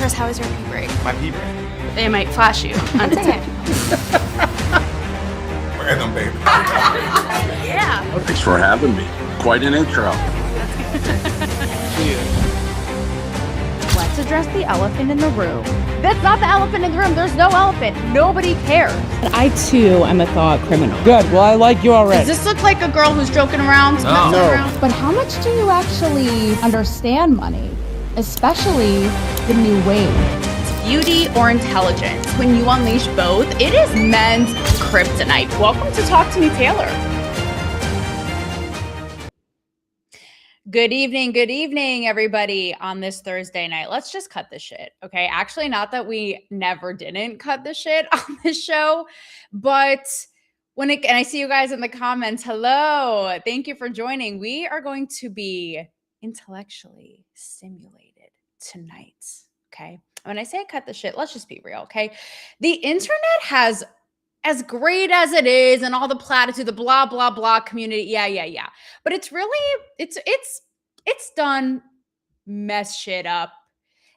Chris, how was your pee break? My pee break? They might flash you on TikTok. Random, baby. Yeah. Well, thanks for having me. Quite an intro. Let's address the elephant in the room. That's not the elephant in the room. There's no elephant. Nobody cares. I too am a thought criminal. Good. Well, I like you already. Does this look like a girl who's joking around? No. Around? But how much do you actually understand money? Especially the new wave. Beauty or intelligence? When you unleash both, it is men's kryptonite. Welcome to Talk to Me, Taylor. Good evening, everybody, on this Thursday night. Let's just cut the shit, okay? Actually, not that we never didn't cut the shit on this show, but and I see you guys in the comments. Hello, thank you for joining. We are going to be intellectually stimulated tonight, okay? When I say cut the shit, let's just be real, okay? The internet has, as great as it is, and all the platitude, the blah blah blah community, yeah. But it's really, it's done mess shit up,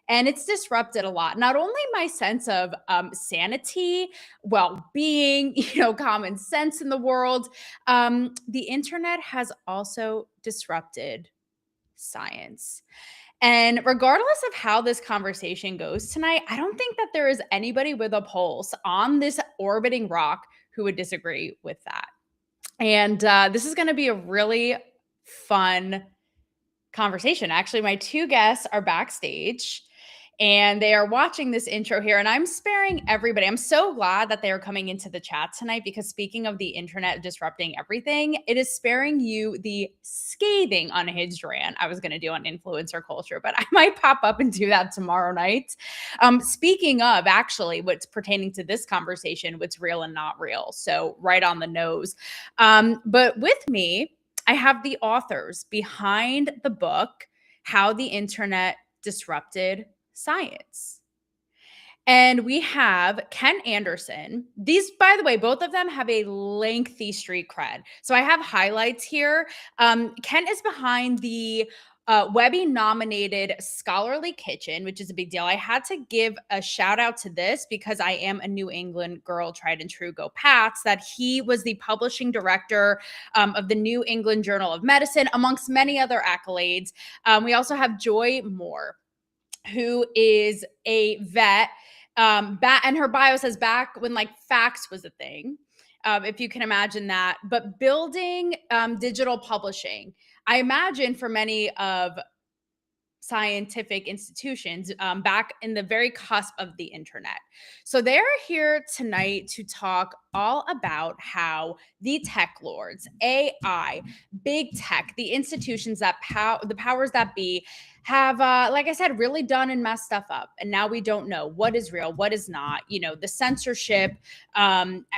and it's disrupted a lot. Not only my sense of sanity, well-being, common sense in the world. The internet has also disrupted science. And regardless of how this conversation goes tonight, I don't think that there is anybody with a pulse on this orbiting rock who would disagree with that. And this is going to be a really fun conversation. Actually, my two guests are backstage and they are watching this intro here, and I'm sparing everybody. I'm so glad that they are coming into the chat tonight, because speaking of the internet disrupting everything, it is sparing you the scathing unhinged rant I was going to do on influencer culture, but I might pop up and do that tomorrow night. Speaking of, actually, what's pertaining to this conversation, what's real and not real. So right on the nose. But with me, I have the authors behind the book, How the Internet Disrupted Science. And we have Ken Anderson. These, by the way, both of them have a lengthy street cred. So I have highlights here. Ken is behind the Webby-nominated Scholarly Kitchen, which is a big deal. I had to give a shout out to this because I am a New England girl, tried and true, go Pats, that he was the publishing director of the New England Journal of Medicine, amongst many other accolades. We also have Joy Moore, who is a vet, and her bio says back when fax was a thing, if you can imagine that, but building digital publishing. I imagine for many of scientific institutions back in the very cusp of the internet. So they're here tonight to talk all about how the tech lords, AI, big tech, the institutions that the powers that be have, like I said, really done and messed stuff up. And now we don't know what is real, what is not, the censorship,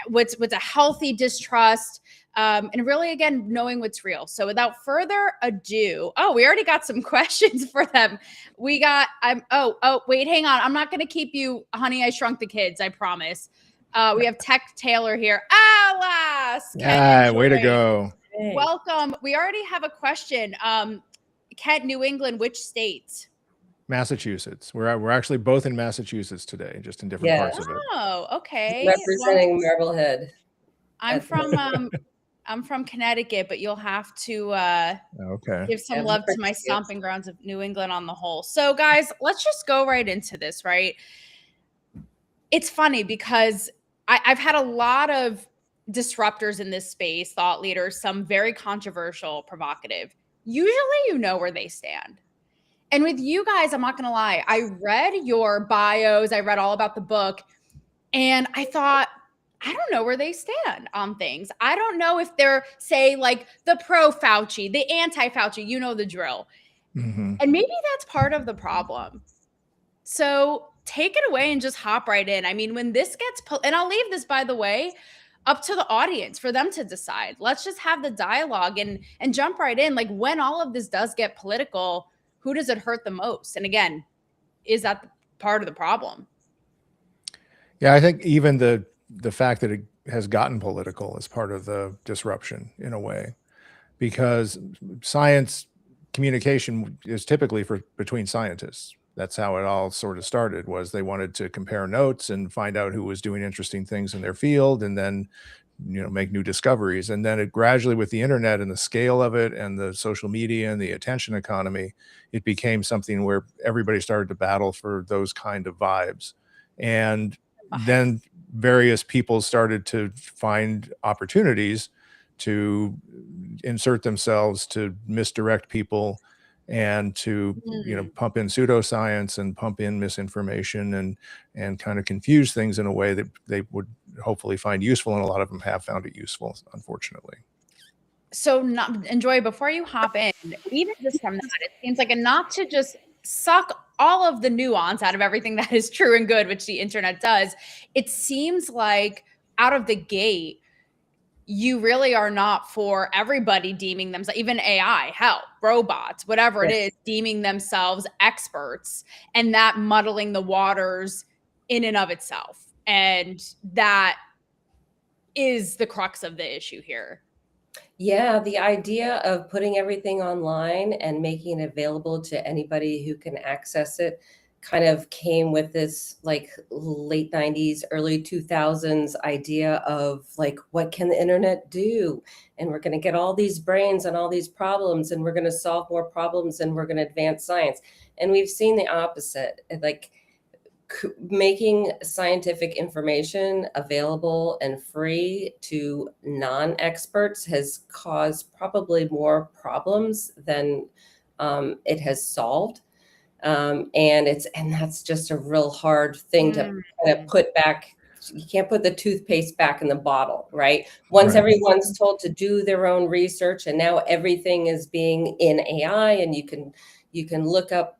what's a healthy distrust, and really, again, knowing what's real. So without further ado, we already got some questions for them. We got, wait, hang on. I'm not going to keep you, Honey, I Shrunk the Kids, I promise. We have Tech Taylor here. Alas! Yeah, way to go. Welcome. We already have a question. Kent, New England, which state? Massachusetts. We're actually both in Massachusetts today, just in different parts of it. Oh, okay. Representing Marblehead. I'm from Connecticut, but you'll have to give some love to my stomping grounds of New England on the whole. So, guys, let's just go right into this, right? It's funny because I've had a lot of disruptors in this space, thought leaders, some very controversial, provocative. Usually you know where they stand. And with you guys, I'm not going to lie. I read your bios. I read all about the book. And I thought, I don't know where they stand on things. I don't know if they're, say, like the pro-Fauci, the anti-Fauci, you know the drill. Mm-hmm. And maybe that's part of the problem. So take it away and just hop right in. I mean, when this gets, and I'll leave this, by the way, up to the audience for them to decide. Let's just have the dialogue and jump right in. Like, when all of this does get political, who does it hurt the most? And again, is that part of the problem? Yeah, I think even the fact that it has gotten political is part of the disruption in a way, because science communication is typically between scientists. That's how it all sort of started, was they wanted to compare notes and find out who was doing interesting things in their field, and then, make new discoveries. And then it gradually, with the internet and the scale of it and the social media and the attention economy, it became something where everybody started to battle for those kind of vibes. And then various people started to find opportunities to insert themselves, to misdirect people, and to pump in pseudoscience and pump in misinformation, and kind of confuse things in a way that they would hopefully find useful, and a lot of them have found it useful, unfortunately. So, Enjoy, before you hop in, even just from that, it seems like enough to just suck all of the nuance out of everything that is true and good, which the internet does. It seems like out of the gate, you really are not for everybody deeming themselves, even AI, hell, robots, whatever it is, deeming themselves experts, and that muddling the waters in and of itself. And that is the crux of the issue here. Yeah, the idea of putting everything online and making it available to anybody who can access it kind of came with this like late 90s, early 2000s idea of like, what can the internet do? And we're going to get all these brains on all these problems, and we're going to solve more problems, and we're going to advance science. And we've seen the opposite. Like, making scientific information available and free to non-experts has caused probably more problems than it has solved. And that's just a real hard thing to kind of put back. You can't put the toothpaste back in the bottle, right? Once everyone's told to do their own research, and now everything is being in AI, and you can look up,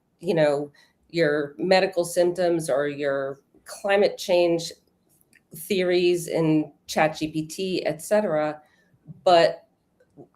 your medical symptoms or your climate change theories in ChatGPT, etc. But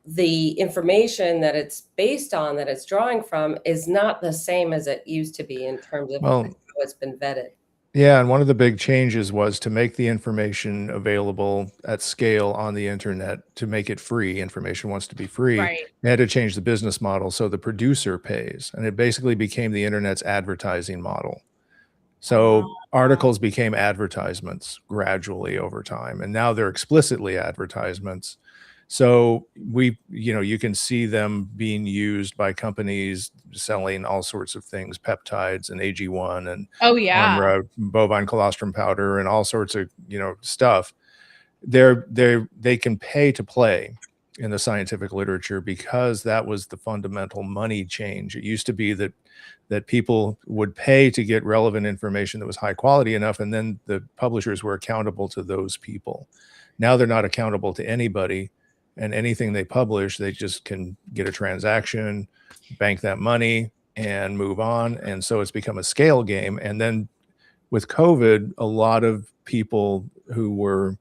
the information that it's based on, that it's drawing from, is not the same as it used to be in terms of how it's been vetted. Yeah, and one of the big changes was to make the information available at scale on the internet, to make it free. Information wants to be free. Right. They had to change the business model, so the producer pays, and it basically became the internet's advertising model. So articles became advertisements gradually over time, and now they're explicitly advertisements. So you can see them being used by companies selling all sorts of things, peptides and AG1 and Armra, bovine colostrum powder, and all sorts of stuff. They can pay to play in the scientific literature, because that was the fundamental money change. It used to be that people would pay to get relevant information that was high quality enough, and then the publishers were accountable to those people. Now they're not accountable to anybody, and anything they publish, they just can get a transaction, bank that money, and move on. And so it's become a scale game. And then with COVID, a lot of people who were,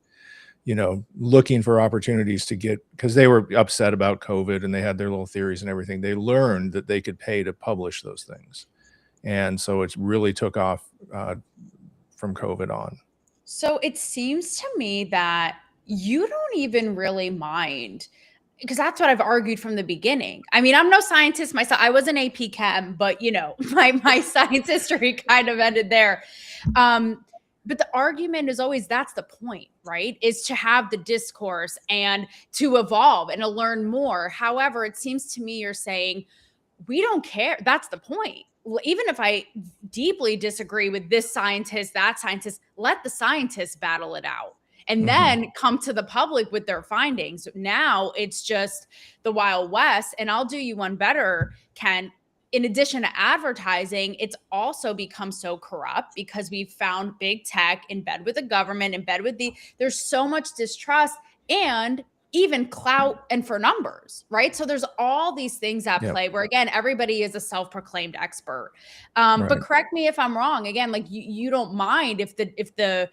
looking for opportunities to get, because they were upset about COVID and they had their little theories and everything, they learned that they could pay to publish those things. And so it's really took off from COVID on. So it seems to me that you don't even really mind, because that's what I've argued from the beginning. I mean, I'm no scientist myself. I was an AP Chem, but my science history kind of ended there. But the argument is always, that's the point, right? Is to have the discourse and to evolve and to learn more. However, it seems to me you're saying, we don't care. That's the point. Even if I deeply disagree with this scientist, that scientist, let the scientists battle it out, and then come to the public with their findings. Now it's just the Wild West. And I'll do you one better, Ken. In addition to advertising, it's also become so corrupt because we've found big tech in bed with the government, in bed with there's so much distrust and even clout and for numbers, right? So there's all these things at play where, again, everybody is a self-proclaimed expert. But correct me if I'm wrong. Again, like you don't mind if the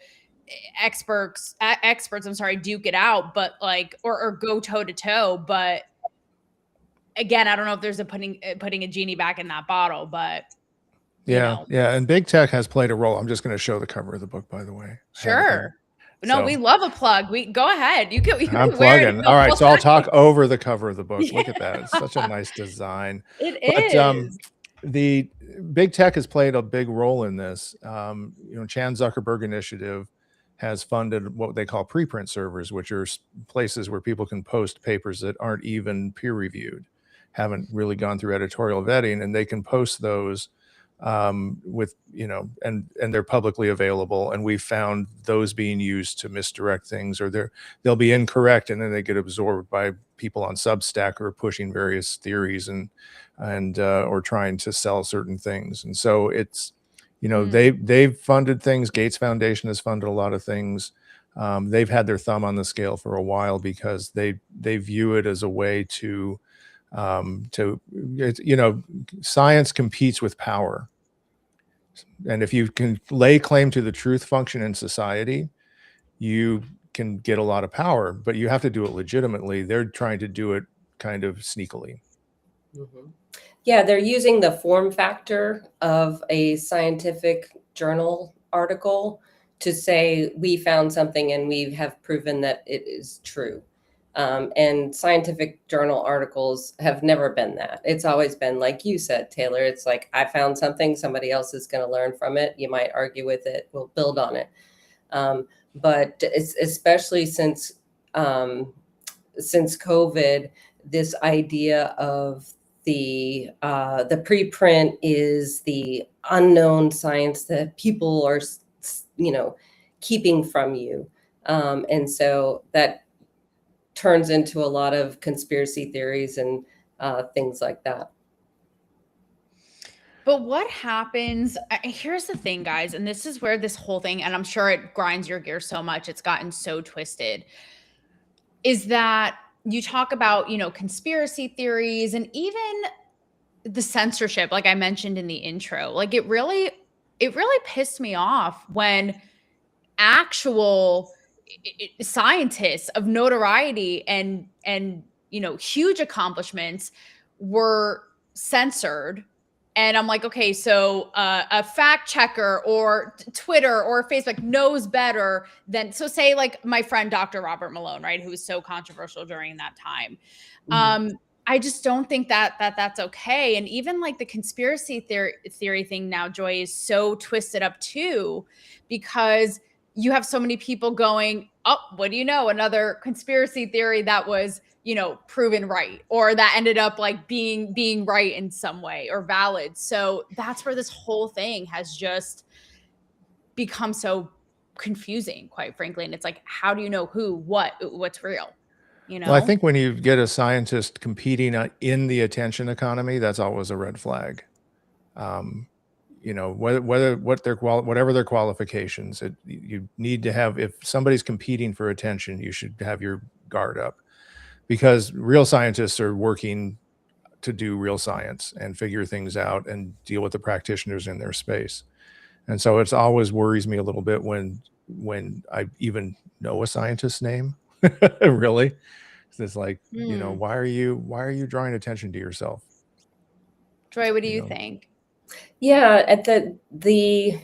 experts, I'm sorry, duke it out, but like, or go toe to toe. But again, I don't know if there's putting a genie back in that bottle, but yeah. And big tech has played a role. I'm just going to show the cover of the book, by the way. Sure. No, we love a plug. Go ahead. You can I'm plugging. All right. So I'll talk over the cover of the book. Look at that. It's such a nice design. It is. big tech has played a big role in this. Chan Zuckerberg Initiative has funded what they call preprint servers, which are places where people can post papers that aren't even peer reviewed, haven't really gone through editorial vetting, and they can post those with, and they're publicly available. And we found those being used to misdirect things, or they'll be incorrect, and then they get absorbed by people on Substack who are pushing various theories and or trying to sell certain things. And so it's, they've funded things. Gates Foundation has funded a lot of things. They've had their thumb on the scale for a while because they view it as a way to science competes with power. And if you can lay claim to the truth function in society, you can get a lot of power, but you have to do it legitimately. They're trying to do it kind of sneakily. Mm-hmm. Yeah, they're using the form factor of a scientific journal article to say we found something and we have proven that it is true. And scientific journal articles have never been that. It's always been, like you said, Taylor, it's like, I found something, somebody else is going to learn from it. You might argue with it, we'll build on it. But it's especially since COVID, this idea of the preprint is the unknown science that people are, keeping from you. And so that turns into a lot of conspiracy theories and things like that. But what happens? Here's the thing, guys, and this is where this whole thing, and I'm sure it grinds your gears so much, it's gotten so twisted, is that you talk about, conspiracy theories and even the censorship, like I mentioned in the intro. Like it really pissed me off when actual scientists of notoriety and huge accomplishments were censored. And I'm like, okay, so a fact checker or Twitter or Facebook knows better than, so say like my friend, Dr. Robert Malone, right? Who was so controversial during that time. Mm-hmm. I just don't think that's okay. And even like the conspiracy theory thing now, Joy, is so twisted up too, because you have so many people going, oh, what do you know? Another conspiracy theory that was, proven right, or that ended up like being right in some way or valid. So that's where this whole thing has just become so confusing, quite frankly. And it's like, how do you know what's real? Well, I think when you get a scientist competing in the attention economy, that's always a red flag. Whatever their qualifications, you need to have, if somebody's competing for attention, you should have your guard up, because real scientists are working to do real science and figure things out and deal with the practitioners in their space. And so it's always worries me a little bit when I even know a scientist's name. Really, it's like, why are you drawing attention to yourself? Joy, what do you think? Yeah, at the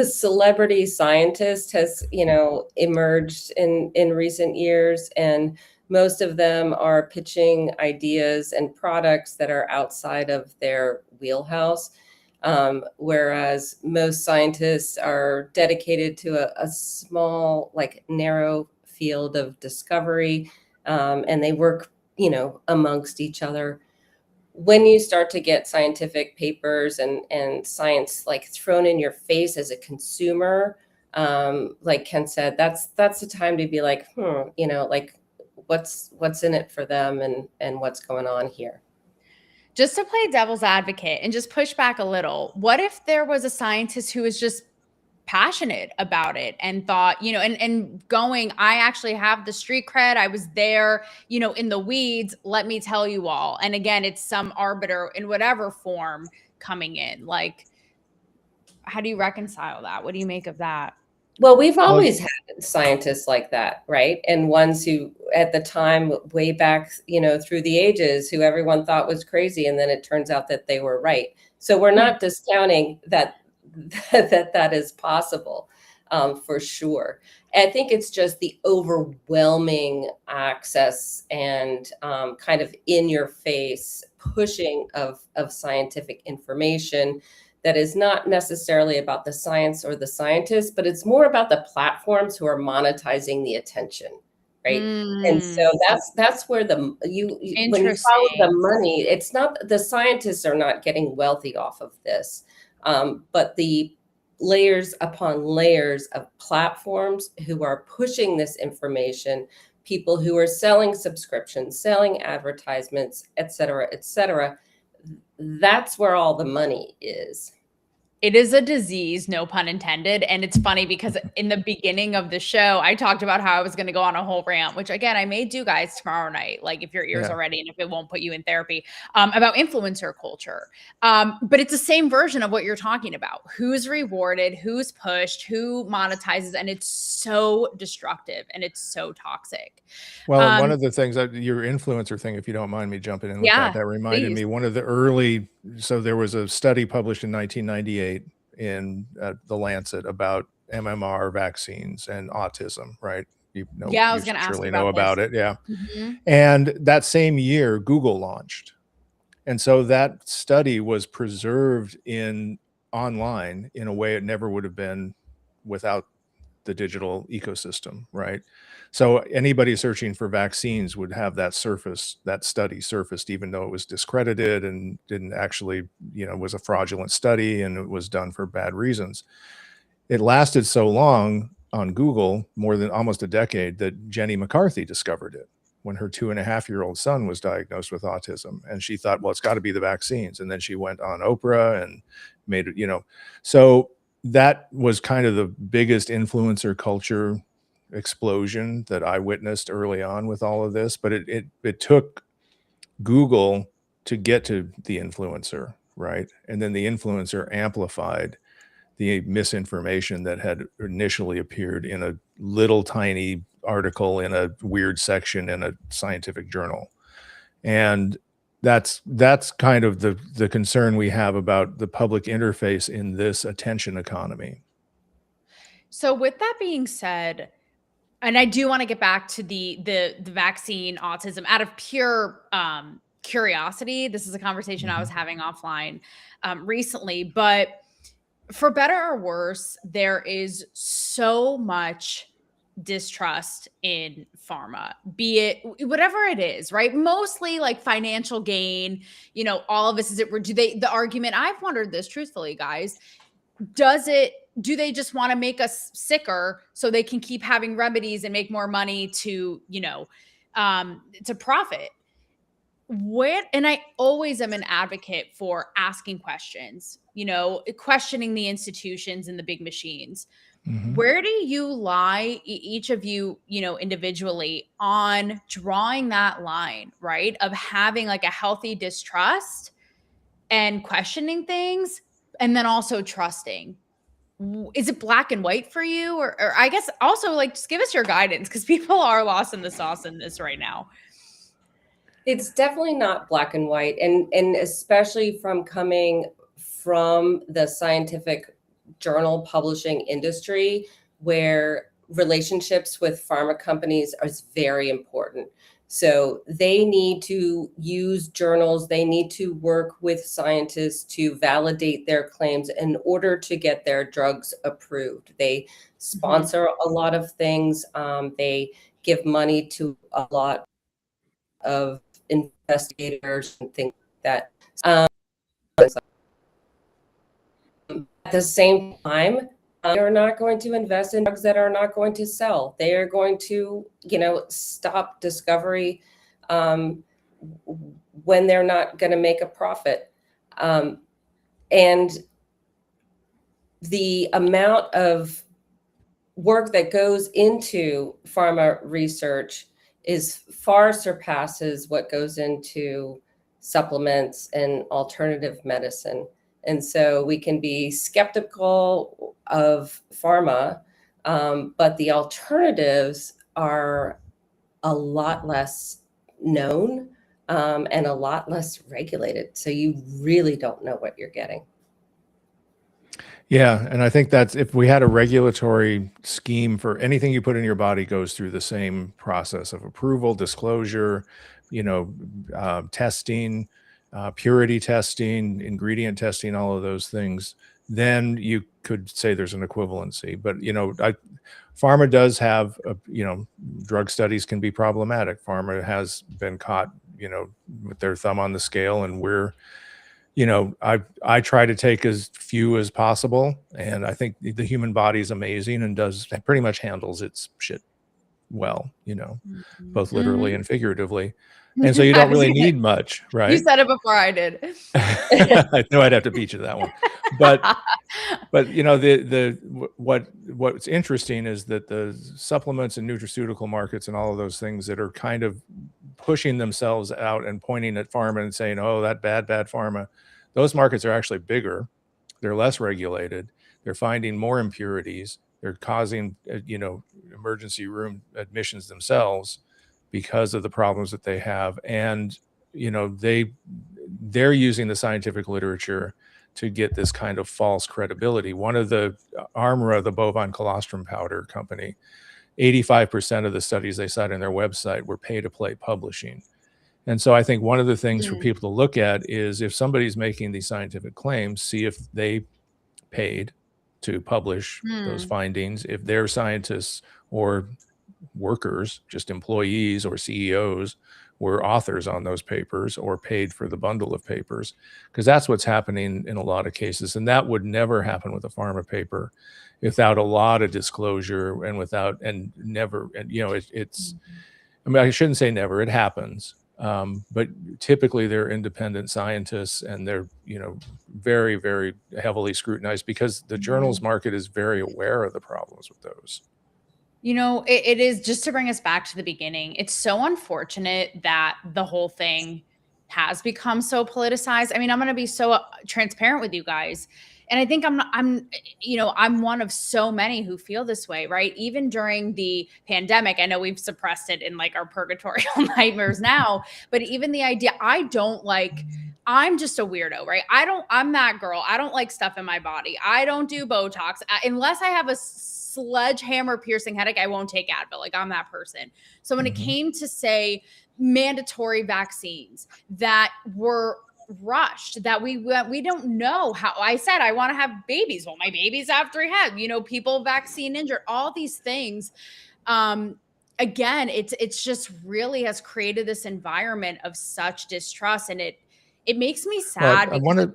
celebrity scientist has, emerged in recent years, and most of them are pitching ideas and products that are outside of their wheelhouse. Whereas most scientists are dedicated to a small, like narrow field of discovery, and they work, amongst each other. When you start to get scientific papers and science like thrown in your face as a consumer, like Ken said, that's the time to be like, like what's in it for them and what's going on here. Just to play devil's advocate and just push back a little, what if there was a scientist who was just passionate about it and thought, and going, I actually have the street cred, I was there, in the weeds, let me tell you all. And again, it's some arbiter in whatever form coming in. Like, how do you reconcile that? What do you make of that? Well, we've always had scientists like that, right? And ones who at the time, way back, through the ages, who everyone thought was crazy, and then it turns out that they were right. So we're not discounting that is possible. for sure. I think it's just the overwhelming access and kind of in your face pushing of scientific information that is not necessarily about the science or the scientists, but it's more about the platforms who are monetizing the attention, right? And so that's where when you follow the money, it's not, the scientists are not getting wealthy off of this, but the layers upon layers of platforms who are pushing this information, people who are selling subscriptions, selling advertisements, et cetera, that's where all the money is. It is a disease, no pun intended. And it's funny because in the beginning of the show, I talked about how I was going to go on a whole rant, which again, I may do, guys, tomorrow night, like if your ears are ready and if it won't put you in therapy, about influencer culture. But it's the same version of what you're talking about. Who's rewarded, who's pushed, who monetizes, and it's so destructive and it's so toxic. Well, one of the things that your influencer thing, if you don't mind me jumping in with that reminded me, one of the early, so there was a study published in 1998 in The Lancet about MMR vaccines and autism, right? You know, I was going to ask you about it. Yeah. And that same year, Google launched. And so that study was preserved online in a way it never would have been without the digital ecosystem, right? So anybody searching for vaccines would have that study surfaced, even though it was discredited and didn't actually, was a fraudulent study and it was done for bad reasons. It lasted so long on Google, more than almost a decade, that Jenny McCarthy discovered it when her 2.5-year-old son was diagnosed with autism. And she thought, well, it's got to be the vaccines. And then she went on Oprah and made it, so that was kind of the biggest influencer culture explosion that I witnessed early on with all of this. But it took Google to get to the influencer, right? And then the influencer amplified the misinformation that had initially appeared in a little tiny article in a weird section in a scientific journal. And that's kind of the concern we have about the public interface in this attention economy. So with that being said, and I do want to get back to the vaccine autism out of pure curiosity. This is a conversation I was having offline recently, but for better or worse, there is so much distrust in pharma, be it whatever it is, right? Mostly like financial gain, all of this is the argument, I've wondered this truthfully, guys, do they just want to make us sicker so they can keep having remedies and make more money to profit? And I always am an advocate for asking questions, questioning the institutions and the big machines. Where do you lie, each of you, individually, on drawing that line, right? Of having like a healthy distrust and questioning things, and then also trusting. Is it black and white for you? Or I guess also like, just give us your guidance, because people are lost in the sauce in this right now. It's definitely not black and white. And especially coming from the scientific journal publishing industry, where relationships with pharma companies is very important. So they need to use journals, they need to work with scientists to validate their claims in order to get their drugs approved. They sponsor a lot of things. They give money to a lot of investigators and things like that. At the same time, they're not going to invest in drugs that are not going to sell. They are going to, stop discovery when they're not going to make a profit. And the amount of work that goes into pharma research far surpasses what goes into supplements and alternative medicine. And so we can be skeptical of pharma, but the alternatives are a lot less known and a lot less regulated. So you really don't know what you're getting. Yeah, and I think that's if we had a regulatory scheme for anything you put in your body goes through the same process of approval, disclosure, testing, purity testing, ingredient testing, all of those things, then you could say there's an equivalency. But pharma does have, drug studies can be problematic. Pharma has been caught, with their thumb on the scale, and I try to take as few as possible, and I think the human body is amazing and pretty much handles its shit well, both literally and figuratively. And so you don't really need much, You right? said it before I did. I knew I'd have to beat you to that one. But what's interesting is that the supplements and nutraceutical markets and all of those things that are kind of pushing themselves out and pointing at pharma and saying, oh, that bad pharma, those markets are actually bigger. They're less regulated. They're finding more impurities. They're causing, emergency room admissions themselves because of the problems that they have. And, they're using the scientific literature to get this kind of false credibility. One of the Armra, the bovine colostrum powder company, 85% of the studies they cite on their website were pay-to-play publishing. And so I think one of the things for people to look at is if somebody's making these scientific claims, see if they paid to publish those findings, if they're scientists or workers, just employees or CEOs, were authors on those papers or paid for the bundle of papers, because that's what's happening in a lot of cases. And that would never happen with a pharma paper without a lot of disclosure and it's, I mean, I shouldn't say never, it happens. But typically they're independent scientists and they're, very, very heavily scrutinized because the journals market is very aware of the problems with those. It is, just to bring us back to the beginning, it's so unfortunate that the whole thing has become so politicized. I mean, I'm going to be so transparent with you guys. And I think I'm one of so many who feel this way, right? Even during the pandemic, I know we've suppressed it in like our purgatorial nightmares now, but even the idea, I'm just a weirdo, right? I'm that girl. I don't like stuff in my body. I don't do Botox unless I have a sledgehammer piercing headache. I won't take Advil. Like, I'm that person. So when it came to, say, mandatory vaccines that were rushed, that we don't know how. I said I want to have babies. Well, my babies have 3 heads. People vaccine injured. All these things. Again, it's just really has created this environment of such distrust, and it makes me sad. Well, I want to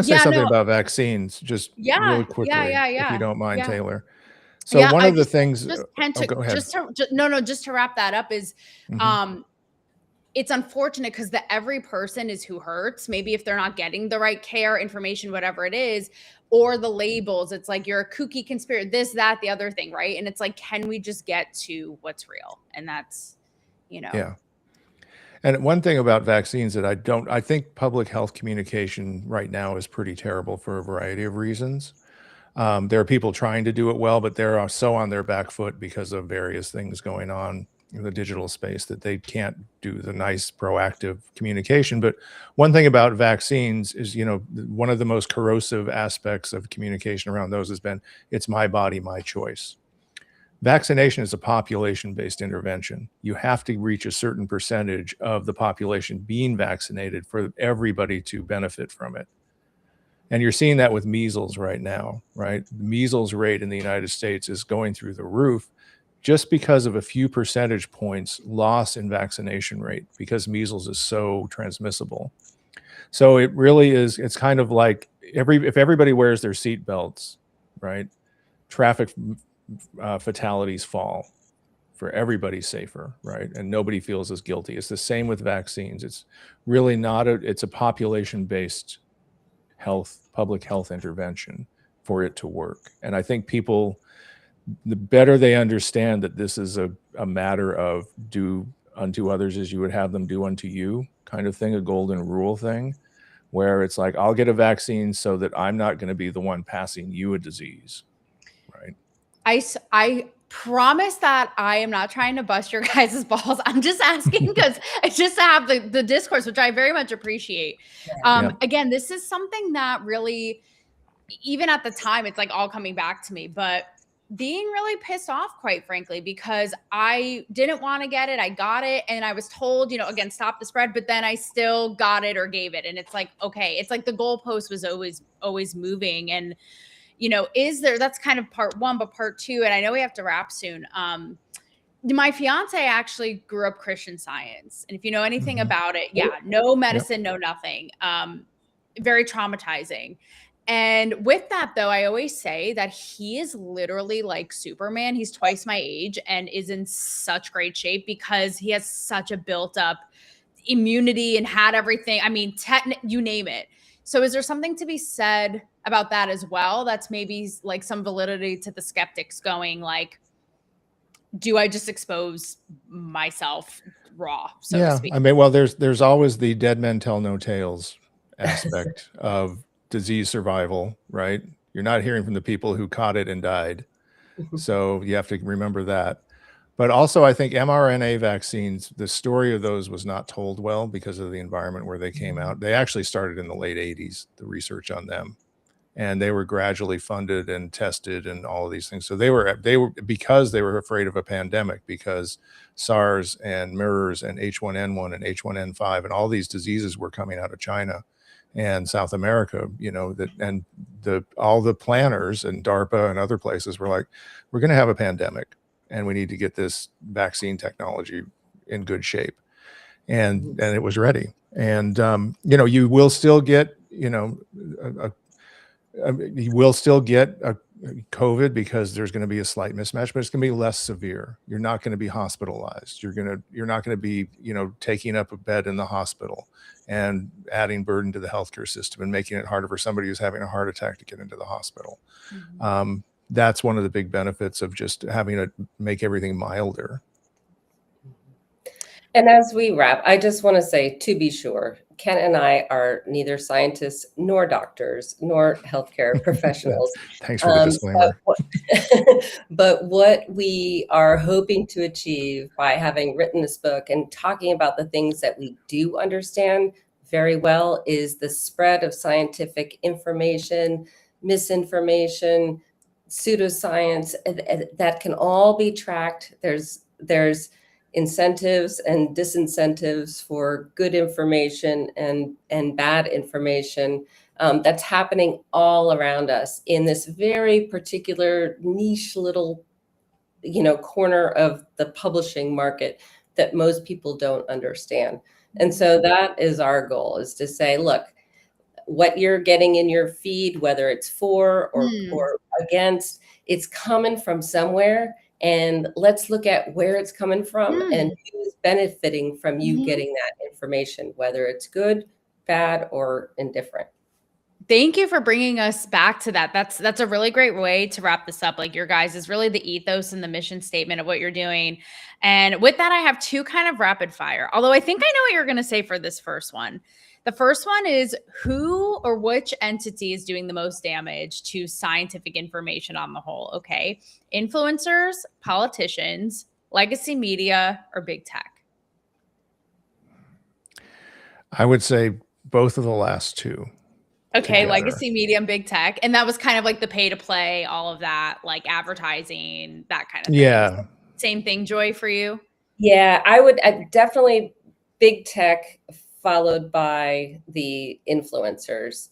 say something about vaccines, just really quickly, if you don't mind, Taylor. So one of the things, go ahead. Just to wrap that up is, it's unfortunate because every person is who hurts. Maybe if they're not getting the right care, information, whatever it is, or the labels, it's like you're a kooky conspiracy, this, that, the other thing, right? And it's like, can we just get to what's real? And that's, Yeah. And one thing about vaccines that I think public health communication right now is pretty terrible for a variety of reasons. There are people trying to do it well, but they're so on their back foot because of various things going on in the digital space that they can't do the nice proactive communication. But one thing about vaccines is, one of the most corrosive aspects of communication around those has been, it's my body, my choice. Vaccination is a population-based intervention. You have to reach a certain percentage of the population being vaccinated for everybody to benefit from it. And you're seeing that with measles right now, right? The measles rate in the United States is going through the roof just because of a few percentage points loss in vaccination rate, because measles is so transmissible. So it really is, it's kind of like if everybody wears their seat belts, right? Traffic fatalities fall, for everybody's safer, right? And nobody feels as guilty. It's the same with vaccines. It's really not it's a population-based public health intervention for it to work. And I think people, the better they understand that this is a matter of do unto others as you would have them do unto you kind of thing, a golden rule thing, where it's like, I'll get a vaccine so that I'm not going to be the one passing you a disease, right? I promise that I am not trying to bust your guys' balls. I'm just asking because it's just to have the discourse, which I very much appreciate. Again, this is something that really, even at the time, it's like all coming back to me, but being really pissed off, quite frankly, because I didn't want to get it. I got it. And I was told, you know, again, stop the spread, but then I still got it or gave it. And it's like, okay, it's like the goalpost was always moving. And, you know, that's kind of part one, but part two, and I know we have to wrap soon. My fiance actually grew up Christian Science. And if you know anything about it, no medicine, no nothing. Very traumatizing. And with that, though, I always say that he is literally like Superman. He's twice my age and is in such great shape because he has such a built up immunity and had everything. I mean, you name it. So is there something to be said about that as well? That's maybe like some validity to the skeptics going like, do I just expose myself raw, so to speak? I mean, well, there's always the dead men tell no tales aspect of disease survival, right? You're not hearing from the people who caught it and died. So you have to remember that. But also, I think mRNA vaccines, the story of those was not told well because of the environment where they came out. They actually started in the late 80s, the research on them. And they were gradually funded and tested and all of these things. So they were because they were afraid of a pandemic, because SARS and MERS and H1N1 and H1N5 and all these diseases were coming out of China and South America, you know, all the planners and DARPA and other places were like, we're going to have a pandemic and we need to get this vaccine technology in good shape. And it was ready. And, you know, you will still get, you know, you will still get a COVID because there's going to be a slight mismatch, but it's going to be less severe. You're not going to be hospitalized. You're not going to be, you know, taking up a bed in the hospital and adding burden to the healthcare system and making it harder for somebody who's having a heart attack to get into the hospital. That's one of the big benefits of just having to make everything milder. And as we wrap, I just want to say, to be sure, Ken and I are neither scientists nor doctors nor healthcare professionals. Thanks for the disclaimer. But what we are hoping to achieve by having written this book and talking about the things that we do understand very well is the spread of scientific information, misinformation, pseudoscience that can all be tracked. There's incentives and disincentives for good information and bad information that's happening all around us in this very particular niche little, you know, corner of the publishing market that most people don't understand. And so that is our goal, is to say, look, what you're getting in your feed, whether it's for or against, it's coming from somewhere. And let's look at where it's coming from and who's benefiting from you getting that information, whether it's good, bad, or indifferent. Thank you for bringing us back to that. That's a really great way to wrap this up. Like, your guys is really the ethos and the mission statement of what you're doing. And with that, I have two kind of rapid fire, although I think I know what you're going to say for this first one. The first one is, who or which entity is doing the most damage to scientific information on the whole? Okay. Influencers, politicians, legacy media, or big tech? I would say both of the last two. Okay. Together. Legacy media and big tech. And that was kind of like the pay to play, all of that, like advertising, that kind of thing. Yeah. Same thing, Joy, for you? Yeah, I would definitely big tech, followed by the influencers.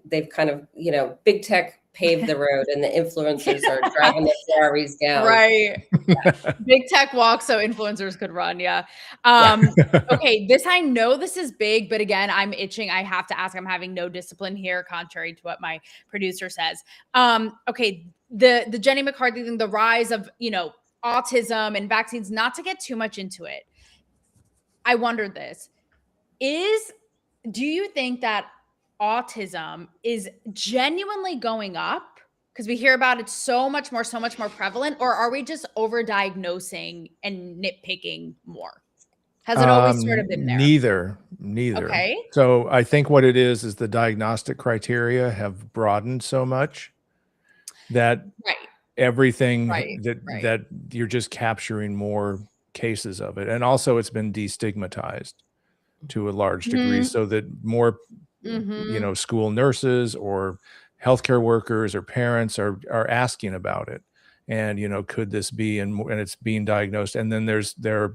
They've kind of, you know, big tech paved the road and the influencers are driving the Ferraris down. Right. Yeah. Big tech walk so influencers could run. Yeah. Okay. I know this is big, but again, I'm itching. I have to ask. I'm having no discipline here, contrary to what my producer says. Okay. The Jenny McCarthy thing, the rise of, you know, autism and vaccines, not to get too much into it. I wondered this. Do you think that autism is genuinely going up because we hear about it so much more prevalent, or are we just overdiagnosing and nitpicking more? Has it always sort of been there? Neither. Okay. So I think what it is the diagnostic criteria have broadened so much that everything that you're just capturing more cases of it. And also it's been destigmatized to a large degree so that more, you know, school nurses or healthcare workers or parents are asking about it. And, could this be, and it's being diagnosed. And then there are,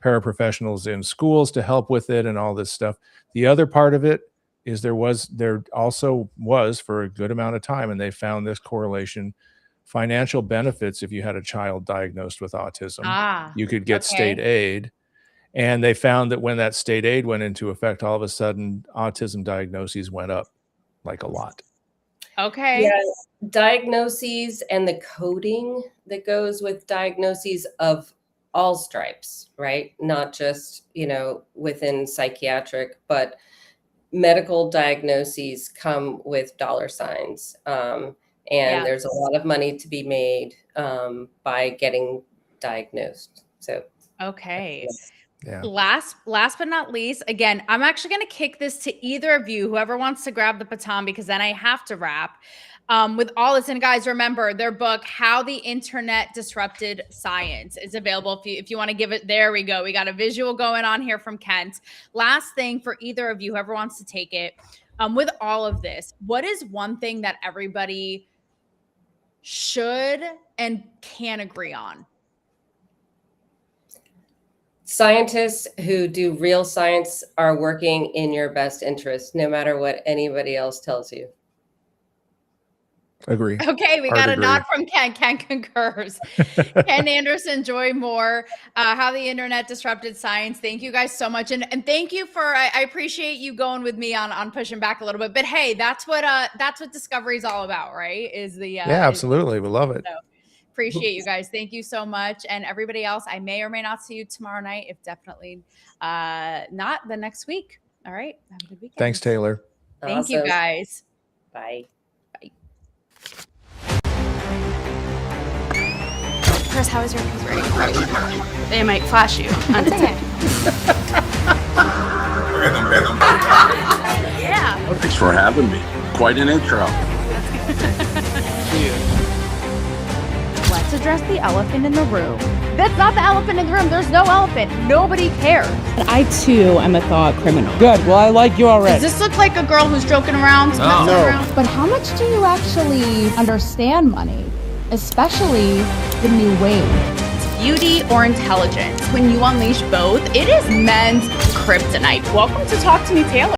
paraprofessionals in schools to help with it and all this stuff. The other part of it is there also was for a good amount of time, and they found this correlation, financial benefits. If you had a child diagnosed with autism, you could get state aid. And they found that when that state aid went into effect, all of a sudden autism diagnoses went up like a lot. Okay. Yeah, diagnoses and the coding that goes with diagnoses of all stripes, right? Not just, within psychiatric, but medical diagnoses come with dollar signs. And there's a lot of money to be made by getting diagnosed. So, okay. Yeah. Last but not least, again, I'm actually going to kick this to either of you, whoever wants to grab the baton, because then I have to wrap with all this. And guys, remember their book, How the Internet Disrupted Science, is available if you want to give it. There we go. We got a visual going on here from Kent. Last thing for either of you, whoever wants to take it, with all of this, what is one thing that everybody should and can agree on? Scientists who do real science are working in your best interest, no matter what anybody else tells you. Agree. Okay, we got a nod from Ken. Ken concurs. Ken Anderson, Joy Moore, How the Internet Disrupted Science. Thank you guys so much. And thank you for, I appreciate you going with me on pushing back a little bit. But hey, that's what Discovery is all about, right? Yeah, absolutely. We love it. So, appreciate you guys. Thank you so much. And everybody else, I may or may not see you tomorrow night, if definitely not the next week. All right. Have a good weekend. Thanks, Taylor. Thank you guys. Bye. Chris, how is your ready? They might flash you on its head. Yeah. Thanks for having me. Quite an intro. Let's address the elephant in the room. That's not the elephant in the room. There's no elephant. Nobody cares. I too am a thought criminal. Good. Well, I like you already. Does this look like a girl who's joking around? No. But how much do you actually understand money? Especially the new wave. Beauty or intelligence? When you unleash both, it is men's kryptonite. Welcome to Talk to Me, Taylor.